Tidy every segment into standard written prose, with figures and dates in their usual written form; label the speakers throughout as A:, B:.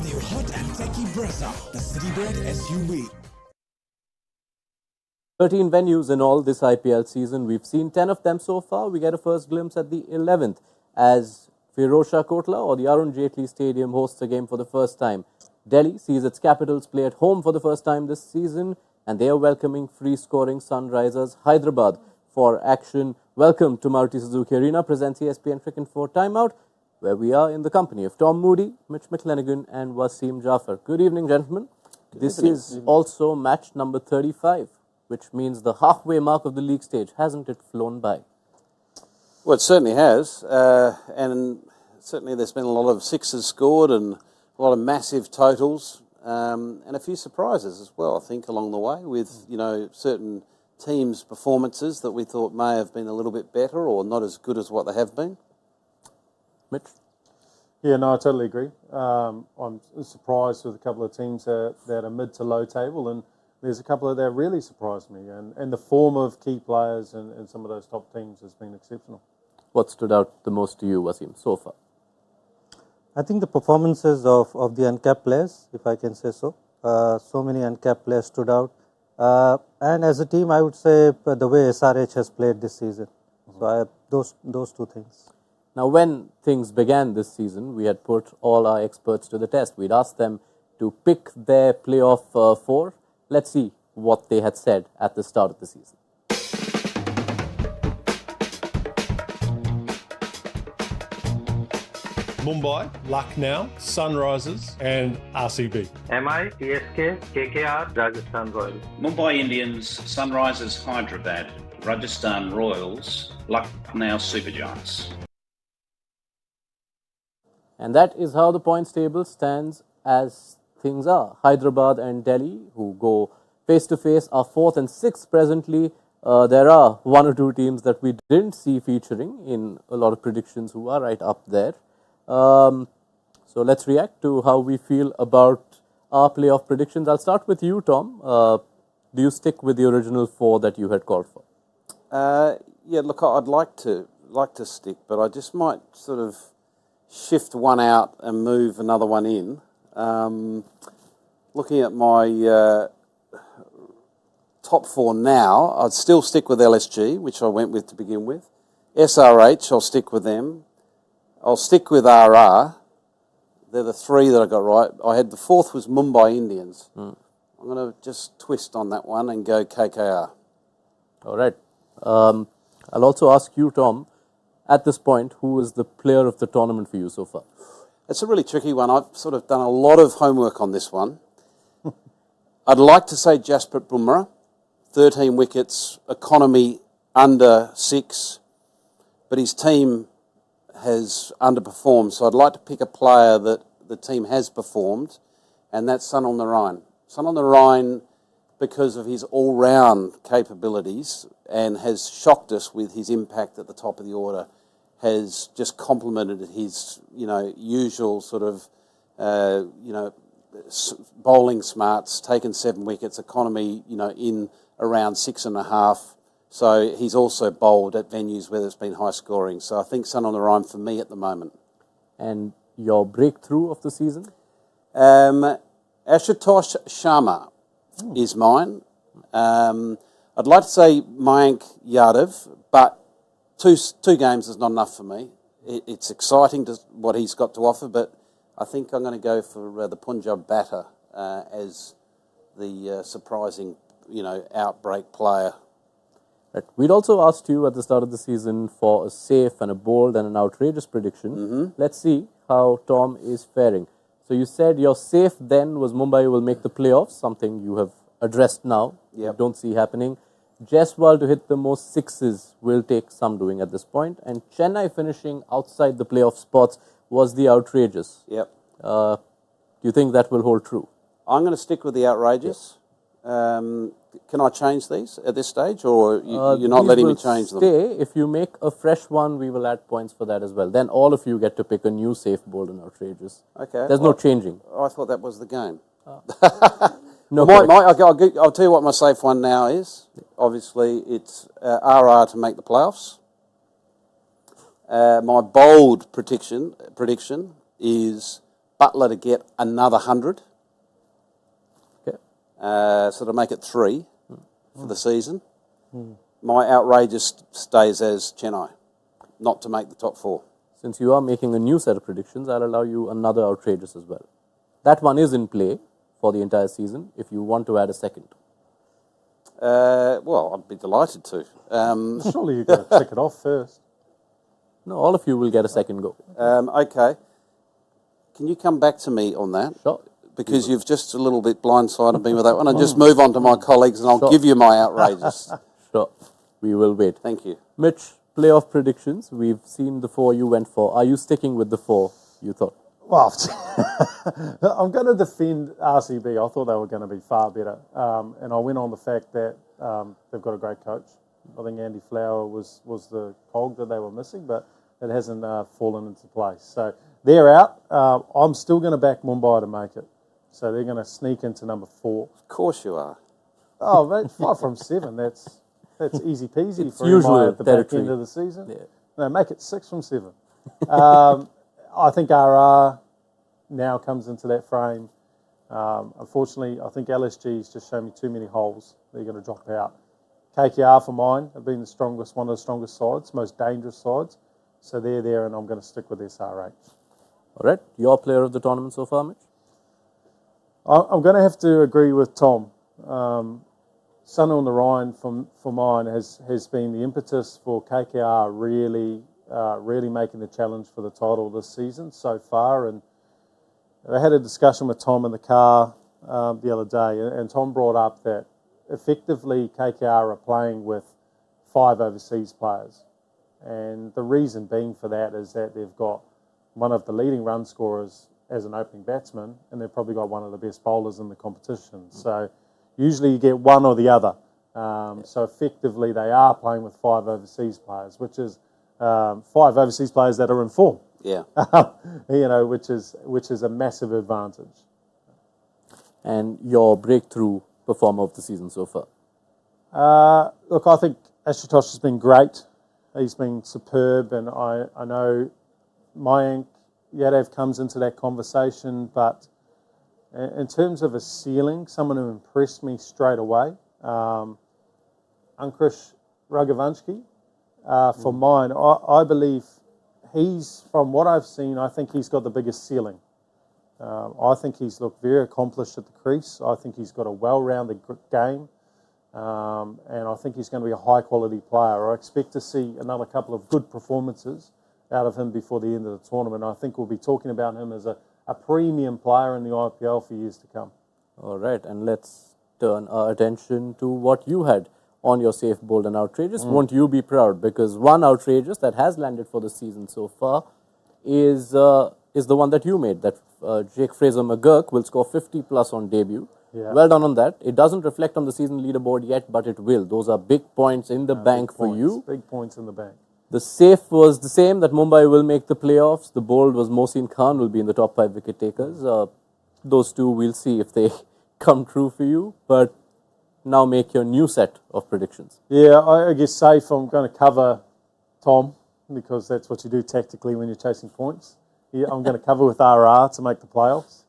A: new hot and techy Brezza, the Citybird SUV.
B: 13 venues in all this IPL season. We've seen 10 of them so far. We get a first glimpse at the 11th as Firozshah Kotla or the Arun Jaitley Stadium hosts a game for the first time. Delhi sees its Capitals play at home for the first time this season, and they are welcoming free-scoring Sunrisers Hyderabad for action. Welcome to Maruti Suzuki Arena, presents ESPN Cricket for Timeout, where we are in the company of Tom Moody, Mitch McClenaghan and Wasim Jaffer. Good evening, gentlemen. This is also match number 35, which means the halfway mark of the league stage. Hasn't it flown by?
C: Well, it certainly has, and certainly there's been a lot of sixes scored and a lot of massive totals, and a few surprises as well, I think, along the way with, certain teams' performances that we thought may have been a little bit better or not as good as what they have been.
B: Mitch?
D: Yeah, no, I totally agree. I'm surprised with a couple of teams that are mid to low table, and there's a couple that really surprised me. And the form of key players in some of those top teams has been exceptional.
B: What stood out the most to you, Wasim, so far?
E: I think the performances of the uncapped players, if I can say so. So many uncapped players stood out. And as a team, I would say the way SRH has played this season. So those two things.
B: Now, when things began this season, we had put all our experts to the test. We'd asked them to pick their playoff four. Let's see what they had said at the start of the season.
F: Mumbai, Lucknow, Sunrisers and RCB.
G: MI, TSK, KKR, Rajasthan Royals.
H: Mumbai Indians, Sunrisers Hyderabad, Rajasthan Royals, Lucknow Super Giants.
B: And that is how the points table stands as things are. Hyderabad and Delhi, who go face-to-face, are 4th and 6th presently. There are one or two teams that we didn't see featuring in a lot of predictions who are right up there. So let's react to how we feel about our playoff predictions. I'll start with you, Tom. Do you stick with the original four that you had called for?
C: Yeah, look, I'd like to stick, but I just might sort of shift one out and move another one in. Looking at my top four now, I'd still stick with LSG, which I went with to begin with. SRH, I'll stick with them. I'll stick with RR. They're the three that I got right. I had the fourth was Mumbai Indians. I'm going to just twist on that one and go KKR.
B: All right. I'll also ask you, Tom, at this point, who is the player of the tournament for you so far?
C: It's a really tricky one. I've sort of done a lot of homework on this one. I'd like to say Jasprit Bumrah, 13 wickets, economy under 6, but his team has underperformed. So I'd like to pick a player that the team has performed, and that's Sun on the Rhine. Sun on the Rhine, because of his all-round capabilities and has shocked us with his impact at the top of the order, has just complemented his, usual sort of, bowling smarts, taken 7 wickets, economy, in around 6.5. So he's also bowled at venues where there's been high scoring. So I think Sun on the Rhine for me at the moment.
B: And your breakthrough of the season?
C: Ashutosh Sharma is mine. I'd like to say Mayank Yadav, but two games is not enough for me. It's exciting what he's got to offer, but I think I'm going to go for the Punjab batter as the surprising, outbreak player.
B: Right. We'd also asked you at the start of the season for a safe and a bold and an outrageous prediction. Let's see how Tom is faring. So you said your safe then was Mumbai will make the playoffs, something you have addressed now. You don't see happening. Jaiswal to hit the most sixes will take some doing at this point. And Chennai finishing outside the playoff spots was the outrageous.
C: Yep.
B: Do you think that will hold true?
C: I'm going to stick with the outrageous. Can I change these at this stage, or you're not letting me change them?
B: If you make a fresh one, we will add points for that as well. Then all of you get to pick a new safe, bold and outrageous.
C: Okay.
B: There's no changing.
C: I thought that was the game.
B: No,
C: I'll tell you what my safe one now is. Obviously, it's RR to make the playoffs. My bold prediction is Butler to get another 100.
B: Okay.
C: So to make it 3 for the season. My outrageous stays as Chennai, not to make the top 4.
B: Since you are making a new set of predictions, I'll allow you another outrageous as well. That one is in play for the entire season if you want to add a second.
C: Well, I'd be delighted to.
D: Surely you've got to tick it off first.
B: No, all of you will get a second go.
C: Okay. Can you come back to me on that?
B: Sure.
C: Because you've just a little bit blindsided me with that one. And just move on to my colleagues and I'll
B: Sure.
C: give you my outrageous.
B: Sure. We will wait.
C: Thank you.
B: Mitch, playoff predictions. We've seen the 4 you went for. Are you sticking with the 4 you thought?
D: Well, I'm going to defend RCB. I thought they were going to be far better. And I went on the fact that they've got a great coach. I think Andy Flower was the cog that they were missing, but it hasn't fallen into place. So they're out. I'm still going to back Mumbai to make it. So they're going to sneak into number 4.
C: Of course you are.
D: Oh, mate, 5 from 7. That's easy peasy
B: It's
D: for
B: usually
D: Mumbai at the back
B: territory.
D: end of the season.
B: Yeah.
D: No, make it 6 from 7. I think RR now comes into that frame. Unfortunately, I think LSG's just shown me too many holes. They're going to drop out. KKR for mine have been one of the strongest sides, most dangerous sides. So they're there, and I'm going to stick with SRH.
B: All right. Your player of the tournament so far, Mitch?
D: I'm going to have to agree with Tom. Sun on the Rhine for mine has been the impetus for KKR really making the challenge for the title this season so far. And I had a discussion with Tom in the car the other day, and Tom brought up that effectively KKR are playing with 5 overseas players. And the reason being for that is that they've got one of the leading run scorers as an opening batsman, and they've probably got one of the best bowlers in the competition. So usually you get one or the other. So effectively they are playing with 5 overseas players, which is 5 overseas players that are in form.
C: Yeah.
D: Which is a massive advantage.
B: And your breakthrough performer of the season so far?
D: Look, I think Ashutosh has been great. He's been superb, and I know Mayank Yadav comes into that conversation, but in terms of a ceiling, someone who impressed me straight away, Ankush Raghavanshi, for mine, I believe from what I've seen, I think he's got the biggest ceiling. I think he's looked very accomplished at the crease. I think he's got a well-rounded game. And I think he's going to be a high-quality player. I expect to see another couple of good performances out of him before the end of the tournament. I think we'll be talking about him as a premium player in the IPL for years to come.
B: All right, and let's turn our attention to what you had on your safe, bold and outrageous. Won't you be proud? Because one outrageous that has landed for the season so far is the one that you made, that Jake Fraser-McGurk will score 50 plus on debut.
D: Yeah.
B: Well done on that. It doesn't reflect on the season leaderboard yet, but it will. Those are big points in the bank for you.
D: Big points in the bank.
B: The safe was the same, that Mumbai will make the playoffs. The bold was Mohsin Khan will be in the top 5 wicket takers. Those two, we'll see if they come true for you. But now make your new set of predictions.
D: Yeah, I guess safe, I'm going to cover Tom, because that's what you do tactically when you're chasing points. Yeah, I'm going to cover with RR to make the playoffs.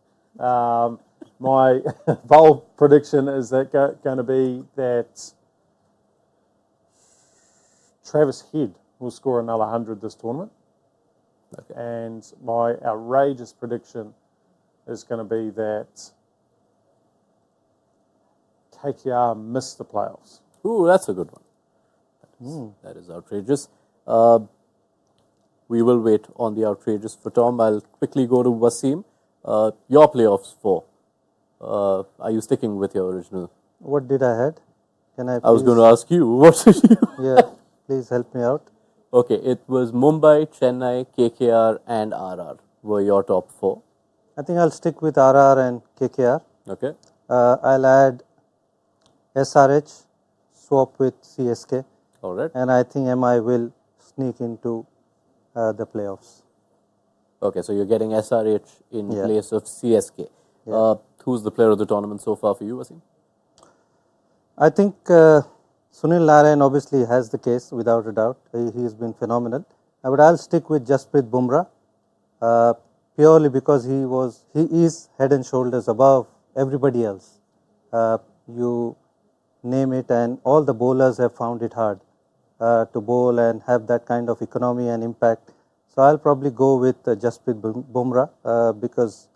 D: My bold prediction is that going to be that Travis Head will score another 100 this tournament.
B: Okay.
D: And my outrageous prediction is going to be that KKR missed the playoffs.
B: Ooh, that's a good one. That is outrageous. We will wait on the outrageous for Tom. I'll quickly go to Wasim. Your playoffs for. Are you sticking with your original?
E: What did I had? Can I
B: was going to ask you. What did you?
E: Yeah, please help me out.
B: Okay, it was Mumbai, Chennai, KKR and RR were your top 4.
E: I think I'll stick with RR and KKR.
B: Okay.
E: I'll add SRH, swap with CSK.
B: All right.
E: And I think MI will sneak into the playoffs.
B: Okay, so you're getting SRH in
E: Yeah.
B: place of CSK.
E: Yeah.
B: Who's the player of the tournament so far for you, Wasim?
E: I think Sunil Narayan obviously has the case, without a doubt. He has been phenomenal. But I'll stick with Jasprit Bumrah. purely because he is head and shoulders above everybody else. You name it, and all the bowlers have found it hard to bowl and have that kind of economy and impact. So I'll probably go with Jasprit Bumrah because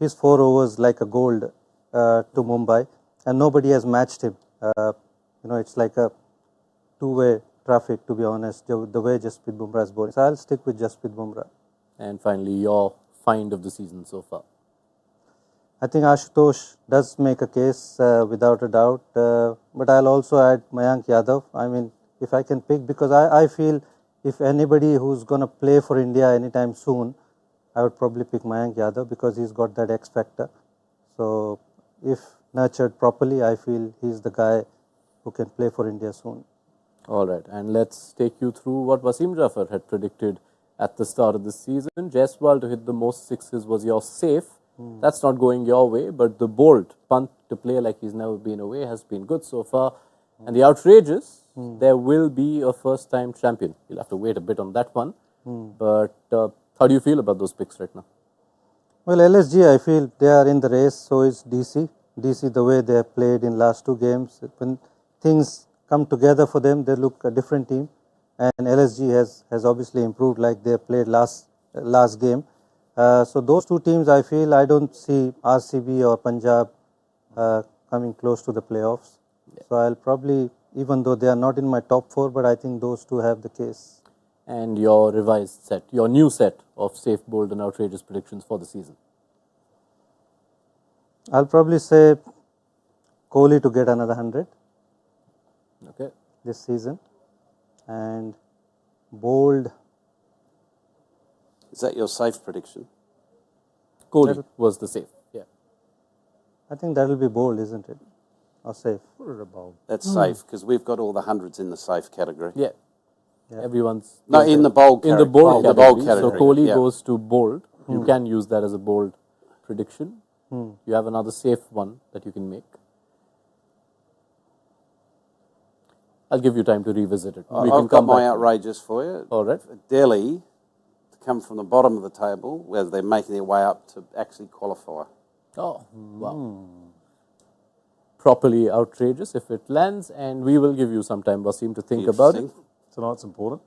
E: his 4 overs like a gold to Mumbai, and nobody has matched him. It's like a two-way traffic, to be honest, the way Jasprit Bumrah is bowling. So I'll stick with Jasprit Bumrah.
B: And finally, your find of the season so far?
E: I think Ashutosh does make a case without a doubt, but I'll also add Mayank Yadav. I mean, if I can pick, because I feel if anybody who's going to play for India anytime soon, I would probably pick Mayank Yadav because he's got that X factor. So if nurtured properly, I feel he's the guy who can play for India soon.
B: All right, and let's take you through what Wasim Jaffer had predicted at the start of the season. Jaiswal to hit the most sixes was your safe. That's not going your way, but the bold punt to play like he's never been away has been good so far. And the outrageous, there will be a first-time champion. You'll have to wait a bit on that one. But how do you feel about those picks right now?
E: Well, LSG, I feel they are in the race, so is DC. DC, the way they have played in last 2 games, when things come together for them, they look a different team. And LSG has obviously improved like they played last game. So those 2 teams, I feel, I don't see RCB or Punjab coming close to the playoffs. Yeah. So I'll probably, even though they are not in my top 4, but I think those 2 have the case.
B: And your revised set, your new set of safe, bold and outrageous predictions for the season?
E: I'll probably say Kohli to get another 100 this season. And bold.
C: Is that your safe prediction?
B: Kohli was the safe, yeah.
E: I think that will be bold, isn't it? Or safe?
D: Put it a bold.
C: That's safe because we've got all the hundreds in the safe category.
B: Yeah. Everyone's...
C: No, in the bold category.
B: In the bold category. So Kohli
C: yeah.
B: goes to bold. You can use that as a bold prediction. You have another safe one that you can make. I'll give you time to revisit it.
C: I've got my outrageous for you.
B: All right.
C: Delhi to come from the bottom of the table, where they're making their way up to actually qualify.
B: Oh, wow. Properly outrageous if it lands, and we will give you some time, Wasim, to think about it.
D: Tonight's important.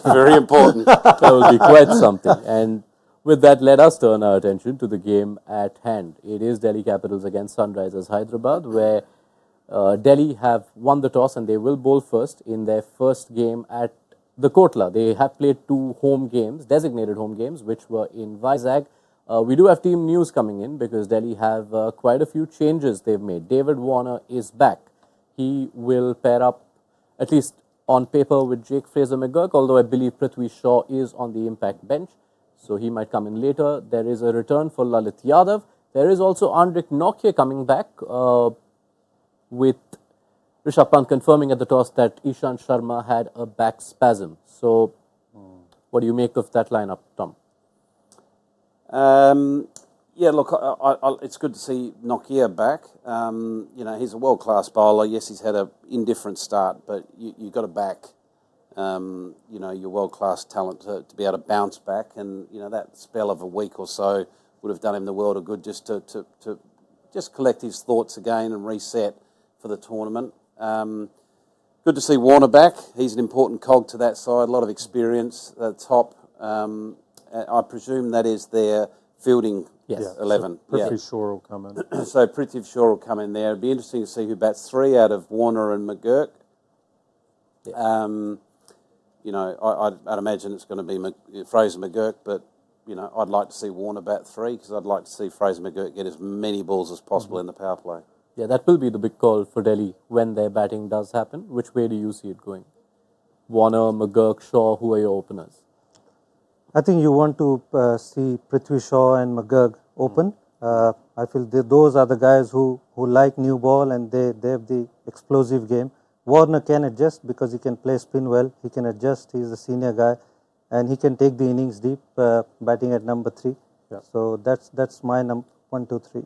C: Very important.
B: That will be quite something. And with that, let us turn our attention to the game at hand. It is Delhi Capitals against Sunrisers Hyderabad, where Delhi have won the toss and they will bowl first in their first game at the Kotla. They have played 2 home games, designated home games, which were in Vizag. We do have team news coming in because Delhi have quite a few changes they've made. David Warner is back. He will pair up, at least on paper, with Jake Fraser-McGurk, although I believe Prithvi Shaw is on the impact bench, so he might come in later. There is a return for Lalit Yadav. There is also Andrik Nokia coming back, with Rishabh Pant confirming at the toss that Ishant Sharma had a back spasm. So, what do you make of that lineup, Tom?
C: Yeah, look, it's good to see Nokia back. He's a world-class bowler. Yes, he's had an indifferent start, but you got to back, your world-class talent to be able to bounce back. And, that spell of a week or so would have done him the world of good just to just collect his thoughts again and reset for the tournament. Good to see Warner back. He's an important cog to that side, a lot of experience at the top. I presume that is their fielding 11.
D: So Prithvi Shaw will come in.
C: So Prithvi Shaw will come in there. It'd be interesting to see who bats 3 out of Warner and McGurk. I'd imagine it's going to be Fraser McGurk, but I'd like to see Warner bat 3 because I'd like to see Fraser McGurk get as many balls as possible in the power play.
B: Yeah, that will be the big call for Delhi when their batting does happen. Which way do you see it going? Warner, McGurk, Shaw, who are your openers?
E: I think you want to see Prithvi Shaw and McGurk open. I feel those are the guys who like new ball and they have the explosive game. Warner can adjust because he can play spin well. He can adjust. He's a senior guy and he can take the innings deep, batting at number 3. Yeah. So that's my 1, 2, 3.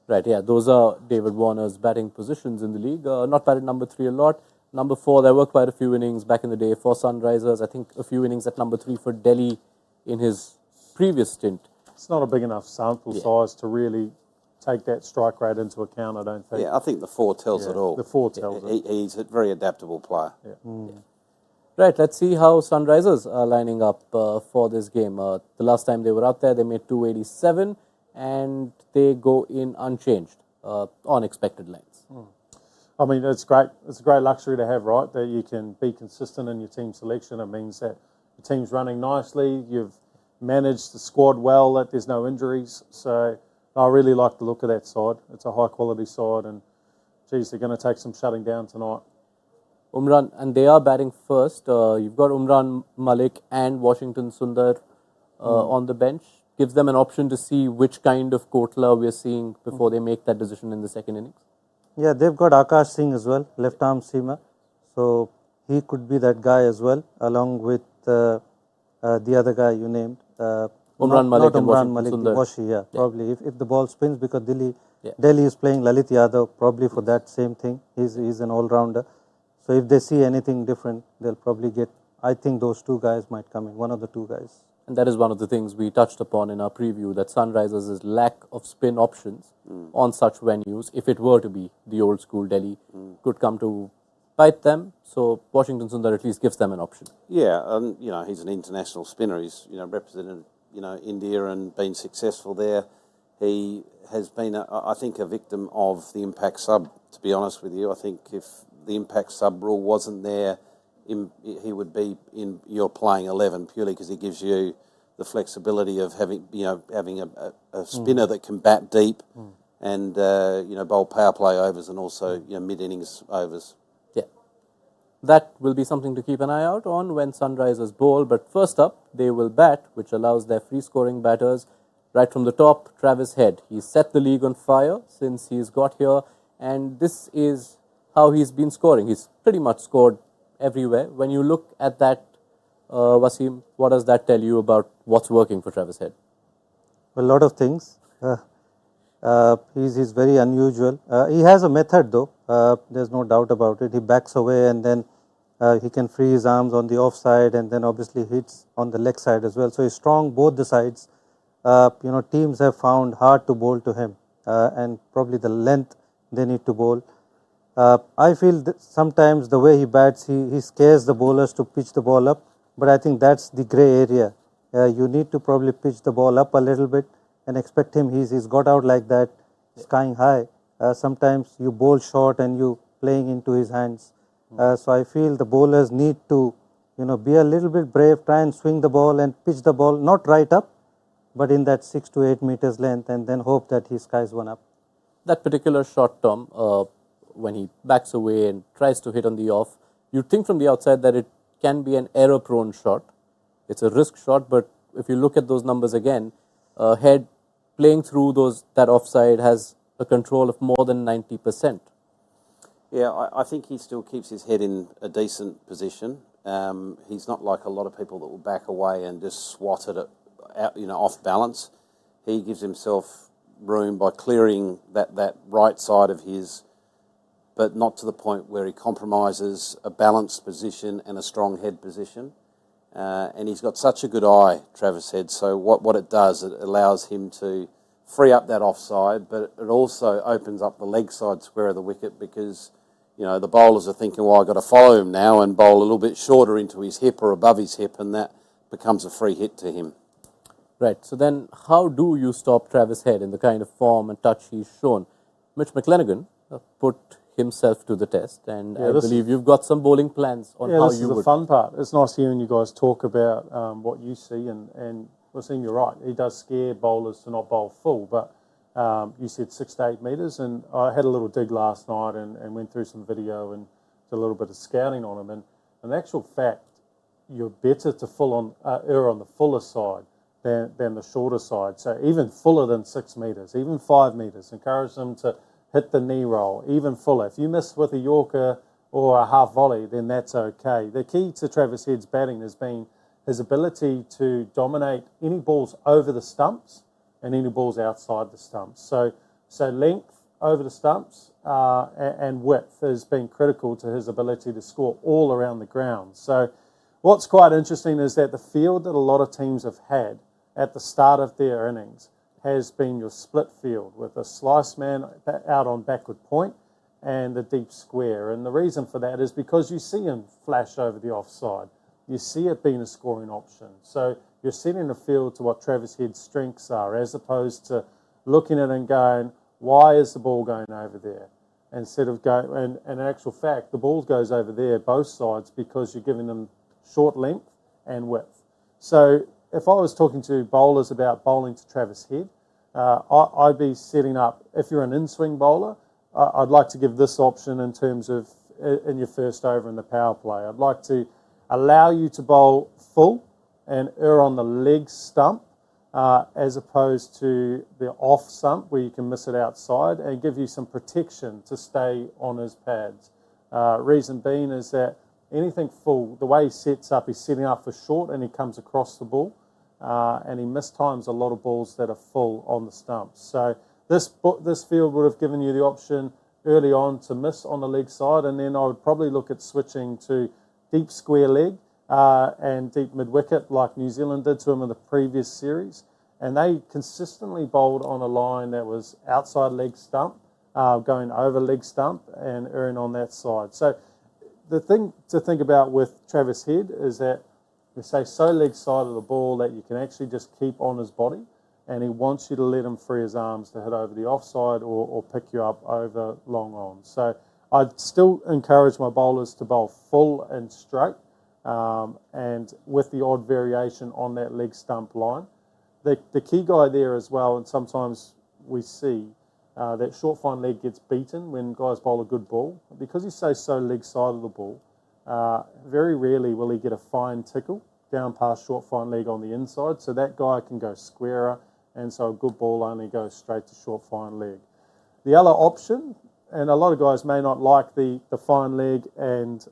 B: Right, yeah, those are David Warner's batting positions in the league. Not batted number 3 a lot. Number 4, there were quite a few innings back in the day for Sunrisers. I think a few innings at number 3 for Delhi in his previous stint.
D: It's not a big enough sample size to really take that strike rate into account, I don't think.
C: Yeah, I think the 4 tells it all.
D: The 4 tells it.
C: He's a very adaptable player.
B: Right, let's see how Sunrisers are lining up for this game. The last time they were out there, they made 287, and they go in unchanged on expected lines.
D: I mean, it's great. It's a great luxury to have, right? That you can be consistent in your team selection. It means that your team's running nicely. You've managed the squad well, that there's no injuries. So I really like the look of that side. It's a high-quality side, and, geez, they're going to take some shutting down tonight.
B: Umran, and they are batting first. You've got Umran Malik and Washington Sundar on the bench. Gives them an option to see which kind of Kotla we're seeing before they make that decision in the second innings.
E: Yeah, they've got Akash Singh as well, left-arm seamer. So he could be that guy as well, along with the other guy you named.
B: Umran Malik and
E: Umran
B: Washington
E: Malik,
B: Sundar.
E: Washi, probably. If the ball spins, because Delhi is playing Lalit Yadav, probably for that same thing. He's an all-rounder. So if they see anything different, they'll probably get, I think those two guys might come in, one of the two guys.
B: And that is one of the things we touched upon in our preview, that Sunrisers' lack of spin options on such venues, if it were to be the old school Delhi, could come to bite them. So Washington Sundar at least gives them an option.
C: Yeah, and he's an international spinner. He's represented India and been successful there. He has been, I think, a victim of the impact sub. To be honest with you, I think if the impact sub rule wasn't there, he would be in your playing 11 purely because he gives you the flexibility of having a spinner that can bat deep and bowl power play overs and also mid innings overs.
B: Yeah, that will be something to keep an eye out on when Sunrisers bowl. But first up, they will bat, which allows their free scoring batters right from the top. Travis Head, he's set the league on fire since he's got here, and this is how he's been scoring. He's pretty much scored everywhere. When you look at that, Wasim, what does that tell you about what's working for Travis Head?
E: A lot of things. He's very unusual. He has a method though, there's no doubt about it. He backs away and then he can free his arms on the offside and then obviously hits on the leg side as well. So he's strong both the sides. Teams have found hard to bowl to him and probably the length they need to bowl. I feel that sometimes the way he bats, he scares the bowlers to pitch the ball up, but I think that's the grey area. You need to probably pitch the ball up a little bit and expect him. He's got out like that, skying high. Sometimes you bowl short and you playing into his hands. So I feel the bowlers need to, be a little bit brave, try and swing the ball and pitch the ball, not right up, but in that 6 to 8 meters length, and then hope that he skies one up.
B: That particular shot, Tom, when he backs away and tries to hit on the off, you'd think from the outside that it can be an error-prone shot. It's a risk shot, but if you look at those numbers again, Head playing through that offside has a control of more than 90%.
C: Yeah, I think he still keeps his head in a decent position. He's not like a lot of people that will back away and just swat it out, off balance. He gives himself room by clearing that right side of his, but not to the point where he compromises a balanced position and a strong head position. And he's got such a good eye, Travis Head. So what it does, it allows him to free up that offside, but it also opens up the leg side square of the wicket because, the bowlers are thinking, well, I've got to follow him now and bowl a little bit shorter into his hip or above his hip, and that becomes a free hit to him.
B: Right. So then how do you stop Travis Head in the kind of form and touch he's shown? Mitch McClenaghan put himself to the test, and I believe you've got some bowling plans on how you would.
D: Yeah, this is the fun part. It's nice hearing you guys talk about what you see, and Wasim, you're right. He does scare bowlers to not bowl full, but you said 6 to 8 metres, and I had a little dig last night and went through some video and did a little bit of scouting on him, and in actual fact, you're better to err on the fuller side than the shorter side. So even fuller than 6 metres, even 5 metres, encourage them to hit the knee roll, even fuller. If you miss with a Yorker or a half volley, then that's okay. The key to Travis Head's batting has been his ability to dominate any balls over the stumps and any balls outside the stumps. So length over the stumps and width has been critical to his ability to score all around the ground. So what's quite interesting is that the field that a lot of teams have had at the start of their innings has been your split field with a slice man out on backward point and the deep square. And the reason for that is because you see him flash over the offside. You see it being a scoring option. So you're setting the field to what Travis Head's strengths are, as opposed to looking at it and going, why is the ball going over there? Instead of going, and in actual fact, the ball goes over there, both sides, because you're giving them short length and width. So if I was talking to bowlers about bowling to Travis Head, I'd be setting up, if you're an in-swing bowler, I'd like to give this option in terms of in your first over in the power play. I'd like to allow you to bowl full and err on the leg stump as opposed to the off stump where you can miss it outside, and give you some protection to stay on his pads. Reason being is that anything full, the way he sets up, he's setting up for short and he comes across the ball, and he mistimes a lot of balls that are full on the stumps. So this field would have given you the option early on to miss on the leg side, and then I would probably look at switching to deep square leg and deep mid-wicket like New Zealand did to him in the previous series. And they consistently bowled on a line that was outside leg stump, going over leg stump and erring on that side. So the thing to think about with Travis Head is that we say so leg side of the ball that you can actually just keep on his body, and he wants you to let him free his arms to hit over the offside or pick you up over long on. So I'd still encourage my bowlers to bowl full and straight, and with the odd variation on that leg stump line. The key guy there as well, and sometimes we see that short fine leg gets beaten when guys bowl a good ball. Because he stays so leg side of the ball, very rarely will he get a fine tickle down past short fine leg on the inside, so that guy can go squarer, and so a good ball only goes straight to short fine leg. The other option, and a lot of guys may not like the fine leg and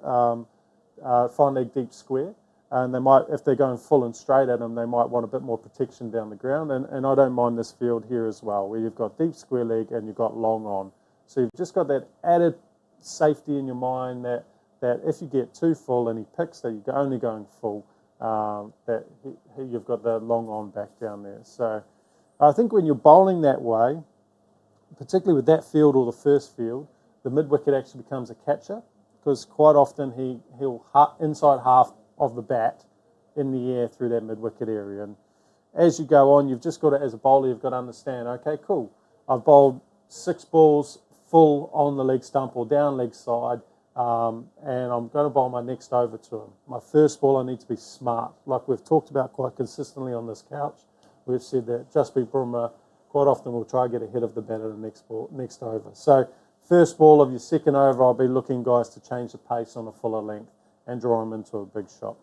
D: fine leg deep square, and they might, if they're going full and straight at them, they might want a bit more protection down the ground, and I don't mind this field here as well, where you've got deep square leg and you've got long on. So you've just got that added safety in your mind that if you get too full and he picks that you're only going full, that you've got the long on back down there. So I think when you're bowling that way, particularly with that field or the first field, the mid-wicket actually becomes a catcher, because quite often he'll inside half of the bat in the air through that mid-wicket area. And as you go on, you've just got to, as a bowler, you've got to understand, okay, cool, I've bowled 6 balls full on the leg stump or down leg side, and I'm going to bowl my next over to him. My first ball, I need to be smart. Like we've talked about quite consistently on this couch, we've said that Jasprit Bumrah quite often will try to get ahead of the batter the next over. So first ball of your second over, I'll be looking, guys, to change the pace on a fuller length and draw him into a big shot.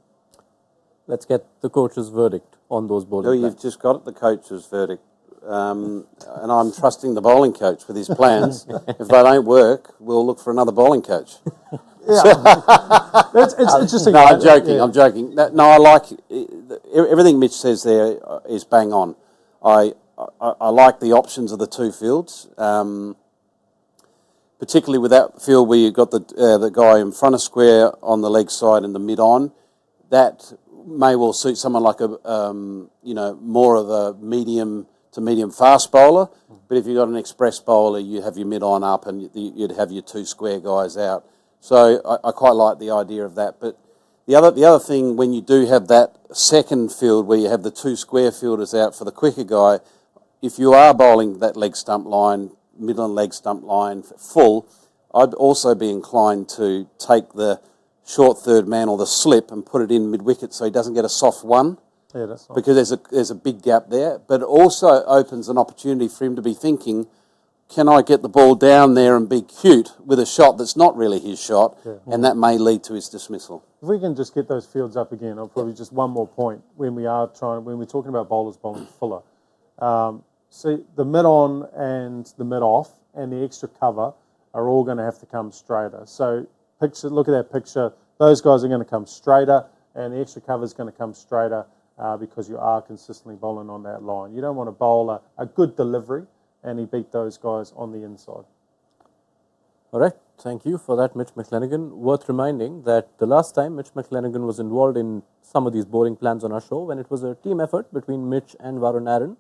B: Let's get the coach's verdict on those bowling plans.
C: You've just got it, the coach's verdict. And I'm trusting the bowling coach with his plans. If they don't work, we'll look for another bowling coach.
D: It's interesting.
C: No, I'm joking. Yeah. I'm joking. No, I like everything Mitch says there is bang on. I like the options of the two fields, particularly with that field where you've got the guy in front of square on the leg side and the mid on. That may well suit someone like a more of a medium to medium fast bowler. But if you've got an express bowler, you have your mid on up and you'd have your 2 square guys out. So I quite like the idea of that. But the other thing, when you do have that second field where you have the 2 square fielders out for the quicker guy, if you are bowling that leg stump line, middle and leg stump line full, I'd also be inclined to take the short third man or the slip and put it in mid-wicket so he doesn't get a soft one.
D: Yeah, that's nice.
C: Because there's a big gap there. But it also opens an opportunity for him to be thinking, can I get the ball down there and be cute with a shot that's not really his shot, and that may lead to his dismissal.
D: If we can just get those fields up again, I'll probably just one more point when we're talking about bowlers bowling fuller. See, the mid-on and the mid-off and the extra cover are all going to have to come straighter. So look at that picture. Those guys are going to come straighter, and the extra cover is going to come straighter because you are consistently bowling on that line. You don't want to bowl a good delivery and he beat those guys on the inside.
B: All right. Thank you for that, Mitch McClenaghan. Worth reminding that the last time Mitch McClenaghan was involved in some of these bowling plans on our show, when it was a team effort between Mitch and Varun Aaron,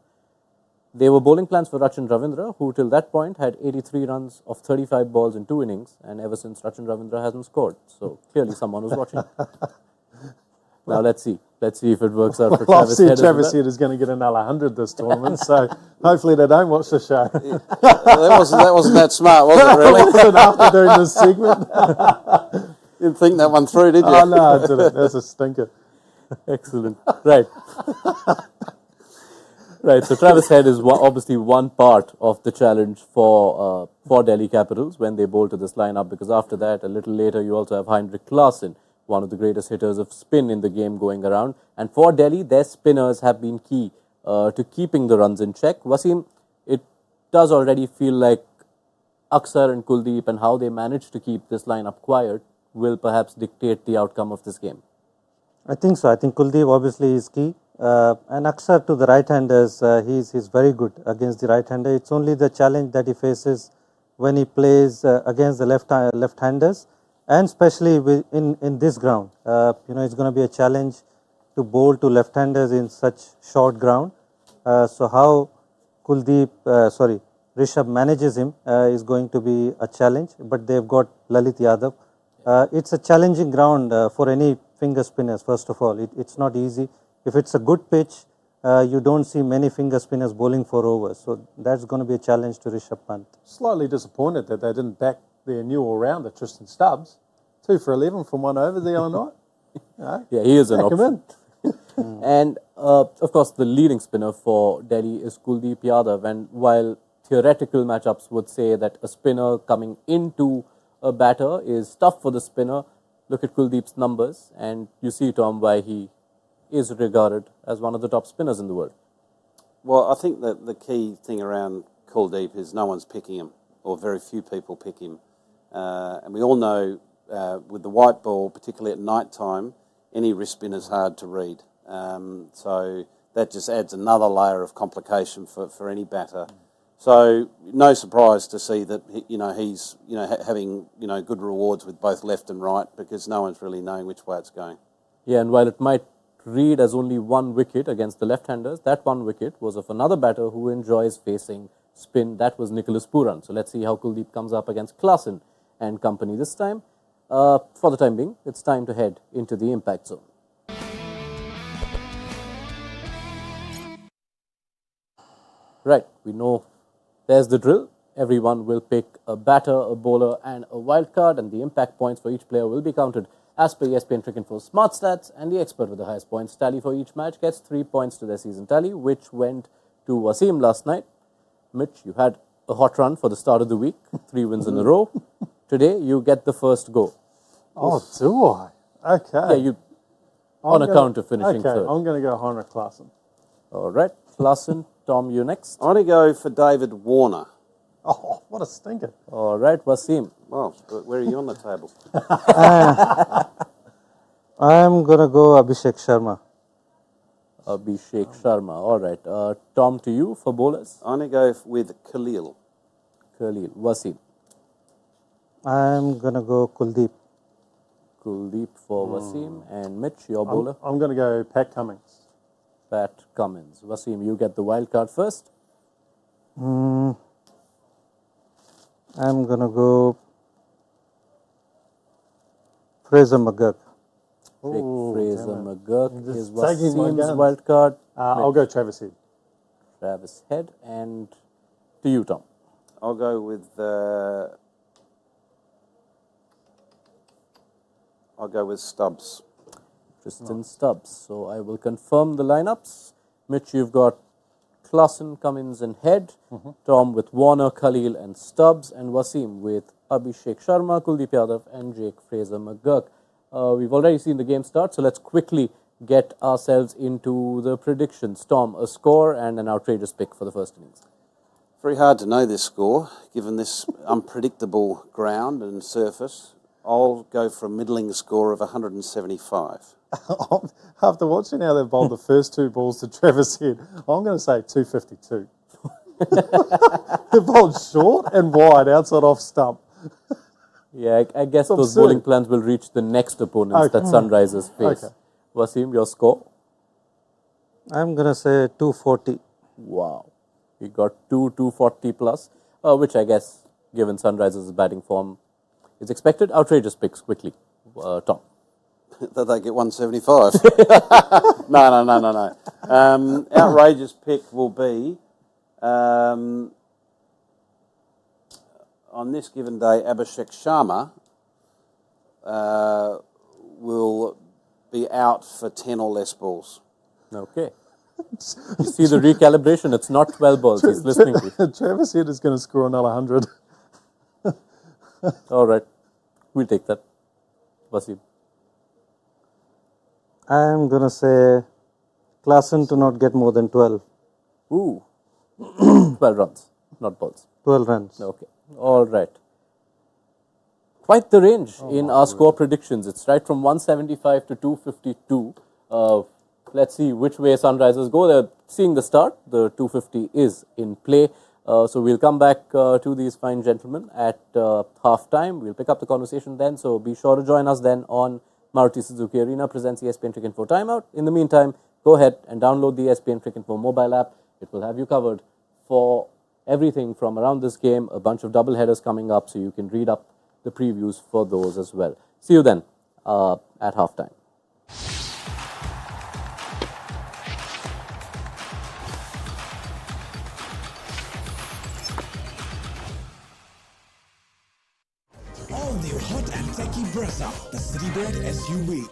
B: they were bowling plans for Rachin Ravindra, who till that point had 83 runs of 35 balls in 2 innings, and ever since Rachin Ravindra hasn't scored. So clearly someone was watching. Now let's see if it works out for Travis Head.
D: Travis Head is going to get another 100 this tournament, so hopefully they don't watch the show.
C: That wasn't that smart, was it, really?
D: Wasn't after doing this segment.
C: You didn't think that one through, did you?
D: Oh, no, I didn't. That's a stinker.
B: Excellent. Right. Right, so Travis Head is obviously one part of the challenge for Delhi Capitals when they bowl to this lineup, because after that, a little later, you also have Heinrich Klaasen, one of the greatest hitters of spin in the game going around. And for Delhi, their spinners have been key to keeping the runs in check. Wasim, it does already feel like Aksar and Kuldeep and how they manage to keep this lineup quiet will perhaps dictate the outcome of this game.
E: I think so. I think Kuldeep obviously is key. And Aksar to the right-handers, he's very good against the right-hander. It's only the challenge that he faces when he plays against the left-handers, and especially in this ground. It's going to be a challenge to bowl to left-handers in such short ground. So how Rishabh manages him is going to be a challenge. But they've got Lalit Yadav. It's a challenging ground for any finger spinners. First of all, it's not easy. If it's a good pitch, you don't see many finger spinners bowling for overs. So that's going to be a challenge to Rishabh Pant.
D: Slightly disappointed that they didn't back their new all-rounder, Tristan Stubbs. 2 for 11 from 1 over the other night.
B: Yeah, he is an
D: Back him
B: option.
D: in.
B: And of course, the leading spinner for Delhi is Kuldeep Yadav. And while theoretical matchups would say that a spinner coming into a batter is tough for the spinner, look at Kuldeep's numbers, and you see, Tom, why he is regarded as one of the top spinners in the world.
C: Well, I think that the key thing around Kuldeep is no one's picking him, or very few people pick him. And we all know with the white ball, particularly at night time, any wrist spin is hard to read. So that just adds another layer of complication for any batter. So no surprise to see that he's having good rewards with both left and right, because no one's really knowing which way it's going.
B: Yeah, and while it might read as only 1 wicket against the left-handers, that 1 wicket was of another batter who enjoys facing spin. That was Nicholas Pooran. So let's see how Kuldeep comes up against Klaasen and company this time. For the time being, it's time to head into the impact zone. Right, we know there's the drill. Everyone will pick a batter, a bowler and a wild card, and the impact points for each player will be counted as per ESPN Cricinfo's Smart Stats, and the expert with the highest points tally for each match gets 3 points to their season tally, which went to Wasim last night. Mitch, you had a hot run for the start of the week, 3 wins in a row. Today, you get the first go.
D: Oh, do I? Okay.
B: Yeah, on account of finishing third.
D: I'm going to go Heinrich Klaasen.
B: All right, Klaasen, Tom, you next.
C: I want to go for David Warner.
D: Oh, what a stinker.
B: All right, Wasim.
C: Well, where are you on the table?
E: I'm going to go Abhishek Sharma.
B: Abhishek Sharma. All right. Tom, to you for bowlers.
C: I'm going to go with Khalil.
B: Khalil. Wasim.
E: I'm going to go Kuldeep.
B: Kuldeep for Wasim. And Mitch, your bowler.
D: I'm going to go Pat Cummins.
B: Pat Cummins. Wasim, you get the wild card first.
E: I'm going to go Fraser McGurk.
B: Fraser McGurk is
D: taking my
B: Wasim's
D: guns.
B: wild card.
D: I'll go Travis Head.
B: Travis Head. And to you, Tom.
C: I'll go with Stubbs.
B: Tristan Stubbs. So I will confirm the lineups. Mitch, you've got Klaasen, Cummins and Head. Tom with Warner, Khalil and Stubbs. And Wasim with Abhishek Sharma, Kuldeep Yadav and Jake Fraser McGurk. We've already seen the game start, so let's quickly get ourselves into the predictions. Tom, a score and an outrageous pick for the first innings.
C: Very hard to know this score, given this unpredictable ground and surface. I'll go for a middling score of 175.
D: After watching how they've bowled the first 2 balls to Travis Head, I'm going to say 252. They're bowled short and wide outside off stump.
B: Yeah, I guess those
D: absurd.
B: bowling plans will reach the next opponents that Sunrisers face.
D: Okay.
B: Wasim, your score?
E: I'm going to say 240.
B: Wow. We got 240 plus, which I guess, given Sunrisers' batting form, is expected. Outrageous picks quickly. Tom.
C: That they get 175. No. Outrageous pick will be, on this given day, Abhishek Sharma will be out for 10 or less balls.
B: Okay. You see the recalibration. It's not 12 balls. He's listening to you.
D: Travis Head is going to score another 100.
B: All right. We'll take that. Wasim.
E: I'm going to say Klassen to not get more than 12.
B: Ooh. 12 runs, not balls.
E: 12 runs.
B: Okay. All right. Quite the range in our score predictions. It's right from 175 to 252. Let's see which way Sunrisers go. They're seeing the start. The 250 is in play. So we'll come back to these fine gentlemen at half time. We'll pick up the conversation then. So be sure to join us then on Maruti Suzuki Arena presents ESPN Cricket Info Timeout. In the meantime, go ahead and download the ESPN Cricket Info mobile app. It will have you covered for everything from around this game, a bunch of double headers coming up, so you can read up the previews for those as well. See you then at halftime.
A: All new hot and techy Brezza, the Citybird SUV.